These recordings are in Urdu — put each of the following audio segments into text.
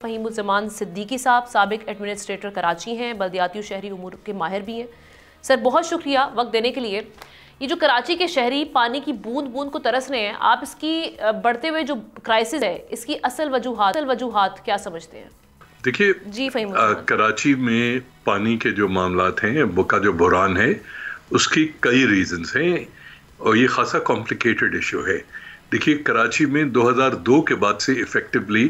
فہیم الزمان صدیقی صاحب سابق ایڈمنسٹریٹر کراچی ہیں، بلدیاتی و شہری امور کے ماہر بھی ہیں۔ سر بہت شکریہ وقت دینے کے لیے۔ یہ جو کراچی کے شہری پانی کی بوند بوند کو ترس رہے ہیں، آپ اس کی بڑھتے ہوئے جو کرائسس ہے اس کی اصل وجوہات کیا سمجھتے ہیں؟ دیکھیے جی فہیم کراچی میں پانی کے جو معاملات ہیں وہ کا جو بحران ہے اس کی کئی ریزنز ہیں اور یہ خاصا کمپلیکیٹڈ ایشو ہے۔ دیکھیے کراچی میں 2002 کے بعد سے ایفیکٹولی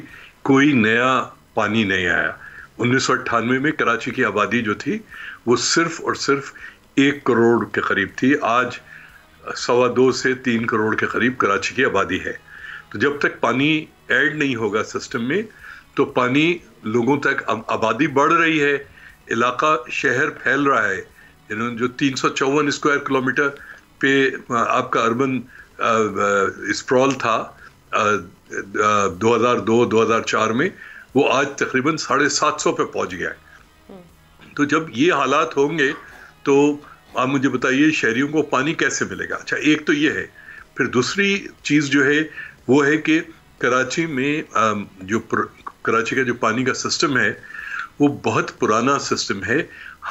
کوئی نیا پانی نہیں آیا۔ 1998 میں کراچی کی آبادی جو تھی وہ صرف اور صرف 1 کروڑ کے قریب تھی۔ آج 2.25 سے 3 کروڑ کے قریب کراچی کی آبادی ہے۔ تو جب تک پانی ایڈ نہیں ہوگا سسٹم میں تو پانی لوگوں تک آبادی بڑھ رہی ہے، علاقہ شہر پھیل رہا ہے۔ جو 354 اسکوائر کلومیٹر پہ آپ کا اربن اسپرال تھا 2002-2004 میں، وہ آج تقریباً 750 پہ پہنچ گیا ہے۔ تو جب یہ حالات ہوں گے تو آپ مجھے بتائیے شہریوں کو پانی کیسے ملے گا؟ اچھا ایک تو یہ ہے، پھر دوسری چیز جو ہے وہ ہے کہ کراچی میں کراچی کا جو پانی کا سسٹم ہے وہ بہت پرانا سسٹم ہے۔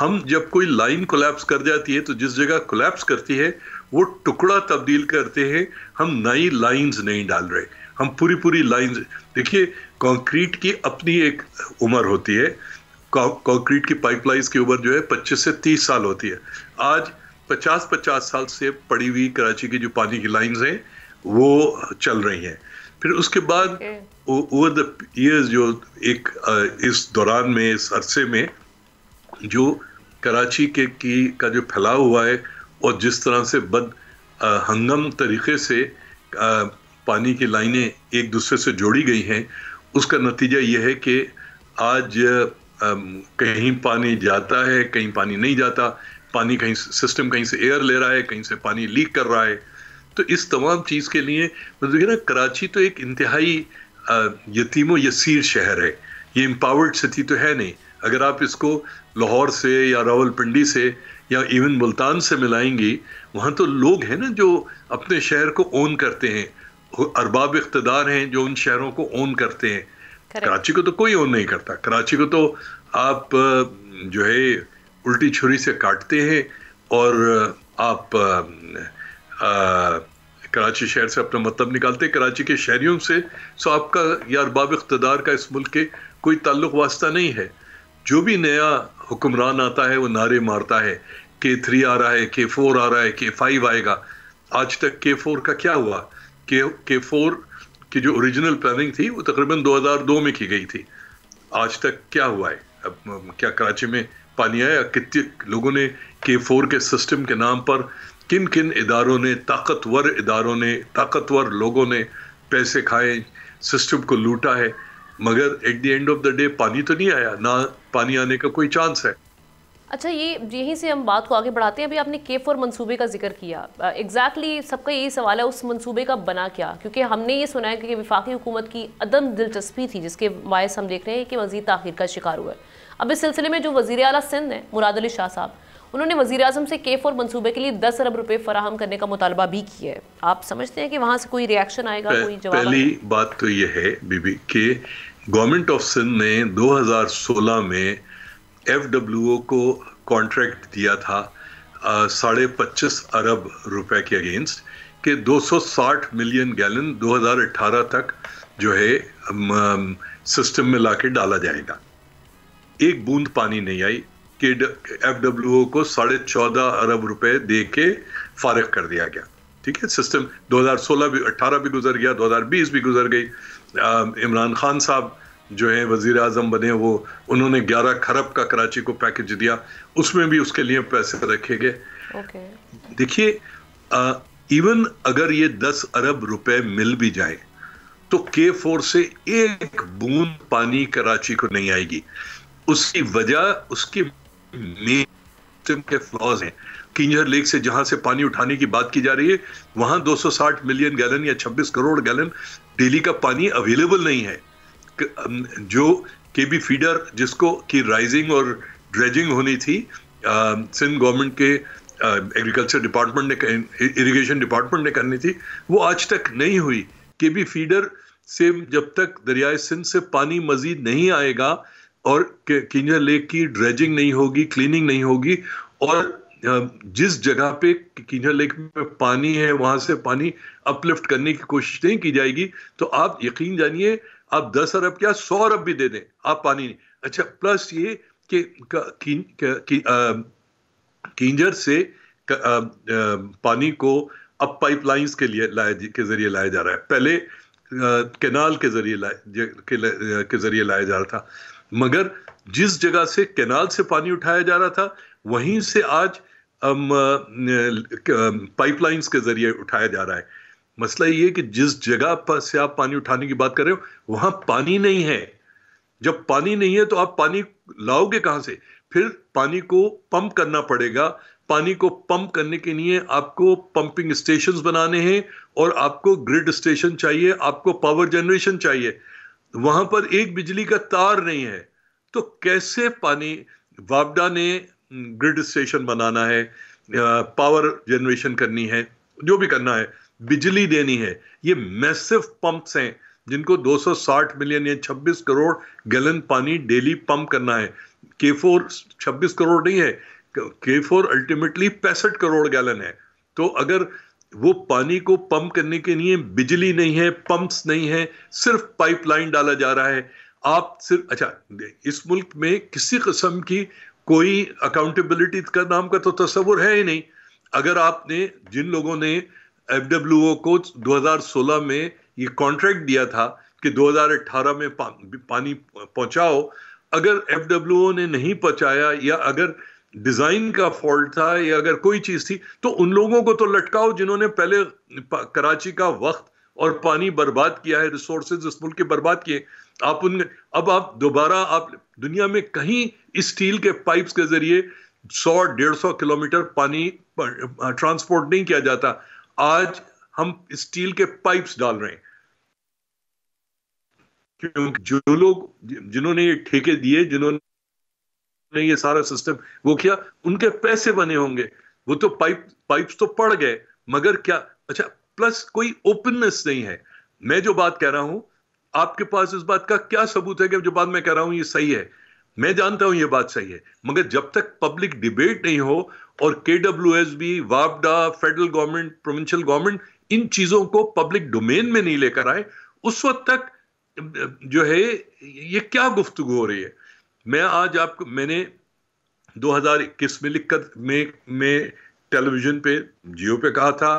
ہم جب کوئی لائن کولیپس کر جاتی ہے تو جس جگہ کولیپس کرتی ہے وہ ٹکڑا تبدیل کرتے ہیں، ہم نئی لائنز نہیں ڈال رہے، ہم پوری لائنز۔ دیکھیے کنکریٹ کی اپنی ایک عمر ہوتی ہے، کنکریٹ کی پائپ لائنز کی عمر جو ہے 25 سے 30 سال ہوتی ہے۔ آج 50 سال سے پڑی ہوئی کراچی کی جو پانی کی لائنز ہیں وہ چل رہی ہیں۔ پھر اس کے بعد اوور دا ایئرز جو اس دوران میں اس عرصے میں جو کراچی کا جو پھیلاؤ ہوا ہے اور جس طرح سے ہنگم طریقے سے پانی کی لائنیں ایک دوسرے سے جوڑی گئی ہیں، اس کا نتیجہ یہ ہے کہ آج کہیں پانی جاتا ہے، کہیں پانی نہیں جاتا، پانی کہیں سسٹم کہیں سے ایئر لے رہا ہے، کہیں سے پانی لیک کر رہا ہے۔ تو اس تمام چیز کے لیے مطلب نا کراچی تو ایک انتہائی یتیم و یسیر شہر ہے، یہ امپاورڈ سٹی تو ہے نہیں۔ اگر آپ اس کو لاہور سے یا راول پنڈی سے یا ایون ملتان سے ملائیں گی، وہاں تو لوگ ہیں نا جو اپنے شہر کو اون کرتے ہیں، ارباب اقتدار ہیں جو ان شہروں کو اون کرتے ہیں۔ کراچی کو تو کوئی اون نہیں کرتا، کراچی کو تو آپ جو ہے الٹی چھری سے کاٹتے ہیں اور آپ کراچی شہر سے اپنا مطلب نکالتے، کراچی کے شہریوں سے سو آپ کا یا ارباب اقتدار کا اس ملک کے کوئی تعلق واسطہ نہیں ہے۔ جو بھی نیا حکمران آتا ہے وہ نعرے مارتا ہے، K3 آ رہا ہے، K4 آ رہا ہے، K5 آئے گا۔ آج تک K4 کا کیا ہوا؟ K4 کی جو اوریجنل پلاننگ تھی وہ تقریباً 2002 میں کی گئی تھی۔ آج تک کیا ہوا ہے؟ اب کیا کراچی میں پانی آیا؟ کتنے لوگوں نے K4 کے سسٹم کے نام پر کن اداروں نے، طاقتور لوگوں نے پیسے کھائے، سسٹم کو لوٹا ہے، مگر at the end of the day پانی تو نہیں آیا، نہ پانی آنے کا کوئی چانس ہے۔ اچھا یہیں سے ہم بات کو آگے بڑھاتے ہیں۔ ابھی آپ نے K4 منصوبے کا ذکر کیا، ایگزیکٹلی سب کا یہی سوال ہے اس منصوبے کا بنا کیا؟ کیونکہ ہم نے یہ سنا ہے کہ وفاقی حکومت کی عدم دلچسپی تھی جس کے باعث ہم دیکھ رہے ہیں کہ مزید تاخیر کا شکار ہوا ہے۔ اب اس سلسلے میں جو وزیر اعلیٰ سندھ ہیں مراد علی شاہ صاحب، انہوں نے وزیر اعظم سے K4 منصوبے کے لیے 10 ارب روپے فراہم کرنے کا مطالبہ بھی کیا ہے۔ آپ سمجھتے ہیں کہ وہاں سے کوئی ری ایکشن آئے گا، کوئی جواب؟ پہلی بات تو یہ ہے کہ گورنمنٹ آف سندھ نے 2016 میں FWO کو کانٹریکٹ دیا تھا 25.5 ارب روپے کے اگینسٹ کہ 260 ملین گیلن 2018 تک جو ہے سسٹم میں لا کے ڈالا جائے گا۔ ایک بوند پانی نہیں آئی کہ FWO کو 14.5 ارب روپے دے کے فارغ کر دیا گیا۔ ٹھیک ہے، سسٹم 2016 بھی 18 بھی گزر گیا، 2020 بھی گزر گئی۔ عمران خان صاحب جو ہیں وزیر اعظم بنے، وہ انہوں نے 11 کھرب کا کراچی کو پیکج دیا، اس میں بھی اس کے لیے پیسے رکھے گئے۔ دیکھیے ایون اگر یہ 10 ارب روپے مل بھی جائے تو K4 سے ایک بوند پانی کراچی کو نہیں آئے گی۔ اس کی وجہ اس کے سسٹم کے فلاز ہیں۔ کنجر لیک سے جہاں سے پانی اٹھانے کی بات کی جا رہی ہے وہاں 260 ملین گیلن یا 26 کروڑ گیلن ڈیلی کا پانی اویلیبل نہیں ہے۔ جو KB فیڈر جس کو کی رائزنگ اور ڈریجنگ ہونی تھی سندھ گورنمنٹ کے ایگریکلچر ڈپارٹمنٹ نے، اریگیشن ڈپارٹمنٹ نے کرنی تھی، وہ آج تک نہیں ہوئی۔ KB فیڈر سے جب تک دریائے سندھ سے پانی مزید نہیں آئے گا اور کنجر لیک کی ڈریجنگ نہیں ہوگی، کلیننگ نہیں ہوگی، اور جس جگہ پہ کنجر لیک میں پانی ہے وہاں سے پانی اپ لفٹ کرنے کی کوشش نہیں کی جائے گی، تو آپ یقین جانیے آپ 10 ارب کیا 100 ارب بھی دے دیں آپ پانی نہیں. اچھا پلس یہ کہ کنجر سے پانی کو اب پائپ لائنز کے ذریعے لایا جا رہا ہے، پہلے کینال کے ذریعے لایا جا رہا تھا، مگر جس جگہ سے کینال سے پانی اٹھایا جا رہا تھا وہیں سے آج پائپ لائنز کے ذریعے اٹھایا جا رہا ہے. مسئلہ یہ کہ جس جگہ پر سے آپ پانی اٹھانے کی بات کر رہے ہو وہاں پانی نہیں ہے. جب پانی نہیں ہے تو آپ پانی لاؤ گے کہاں سے؟ پھر پانی کو پمپ کرنا پڑے گا. پانی کو پمپ کرنے کے لیے آپ کو پمپنگ اسٹیشنز بنانے ہیں، اور آپ کو گرڈ اسٹیشن چاہیے، آپ کو پاور جنریشن چاہیے. وہاں پر ایک بجلی کا تار نہیں ہے، تو کیسے پانی؟ وابڈا نے گرڈ اسٹیشن بنانا ہے، پاور جنریشن کرنی ہے، جو بھی کرنا ہے، بجلی دینی ہے. یہ میسو پمپس ہیں جن کو 260 ملین یا 26 کروڑ گیلن پانی ڈیلی پمپ کرنا ہے. K4 26 کروڑ نہیں ہے، K4 الٹیمیٹلی 65 کروڑ گیلن ہے. تو اگر وہ پانی کو پمپ کرنے کے لیے بجلی نہیں ہے، پمپس نہیں ہے، صرف پائپ لائن ڈالا جا رہا ہے. آپ صرف اچھا اس ملک میں کسی قسم کی کوئی اکاؤنٹیبلٹی کا نام کا تو تصور ہے ہی نہیں. اگر آپ نے جن لوگوں نے FWO کو 2016 میں یہ کانٹریکٹ دیا تھا کہ 2018 میں پانی پہنچاؤ، اگر FWO نے نہیں پہنچایا، یا اگر ڈیزائن کا فالٹ تھا، یا اگر کوئی چیز تھی، تو ان لوگوں کو تو لٹکاؤ جنہوں نے پہلے کراچی کا وقت اور پانی برباد کیا ہے، ریسورسز اس ملک کے برباد کیے. اب آپ دوبارہ آپ دنیا میں کہیں اسٹیل کے پائپس کے ذریعے 100-150 کلومیٹر پانی ٹرانسپورٹ نہیں کیا جاتا. آج ہم اسٹیل کے پائپس ڈال رہے ہیں کیونکہ جو لوگ جنہوں نے یہ ٹھیکے دیے، جنہوں نے یہ سارا سسٹم وہ کیا، ان کے پیسے بنے ہوں گے. وہ تو پائپس تو پڑ گئے، مگر کیا اچھا پلس کوئی اوپننس نہیں ہے. میں جو بات کہہ رہا ہوں، آپ کے پاس اس بات کا کیا ثبوت ہے کہ جو بات میں کہہ رہا ہوں یہ صحیح ہے؟ میں جانتا ہوں یہ بات صحیح ہے، مگر جب تک پبلک ڈیبیٹ نہیں ہو اور KWSB، وابڈا، فیڈرل گورنمنٹ، پروونشل گورنمنٹ ان چیزوں کو پبلک ڈومین میں نہیں لے کر آئے، اس وقت تک جو ہے یہ کیا گفتگو ہو رہی ہے. میں نے 2021 میں لکھ کر میں ٹیلی ویژن پہ جیو پہ کہا تھا،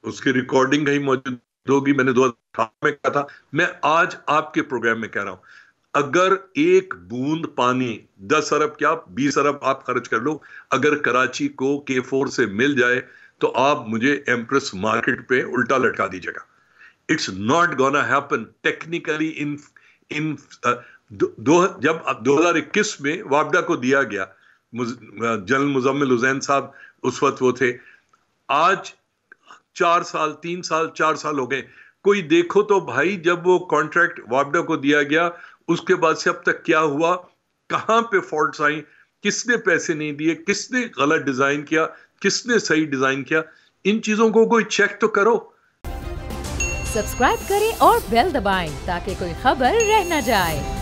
اس کی ریکارڈنگ کہیں موجود ہوگی، میں نے 2018 میں کہا تھا، میں آج آپ کے پروگرام میں کہہ رہا ہوں، اگر ایک بوند پانی 10 ارب کیا 20 ارب آپ خرچ کر لو، اگر کراچی کو K4 سے مل جائے تو آپ مجھے ایمپریس مارکیٹ پہ الٹا لٹکا دیجیے گا. It's not gonna happen technically جب 2021 میں وابڈا کو دیا گیا، جنرل مزمل حسین صاحب اس وقت وہ تھے. آج 4 سال ہو گئے. کوئی دیکھو تو بھائی جب وہ کانٹریکٹ وابڈا کو دیا گیا اس کے بعد سے اب تک کیا ہوا، کہاں پہ فالٹس آئیں، کس نے پیسے نہیں دیے، کس نے غلط ڈیزائن کیا، کس نے صحیح ڈیزائن کیا، ان چیزوں کو کوئی چیک تو کرو. سبسکرائب کریں اور بیل دبائیں تاکہ کوئی خبر رہ نہ جائے.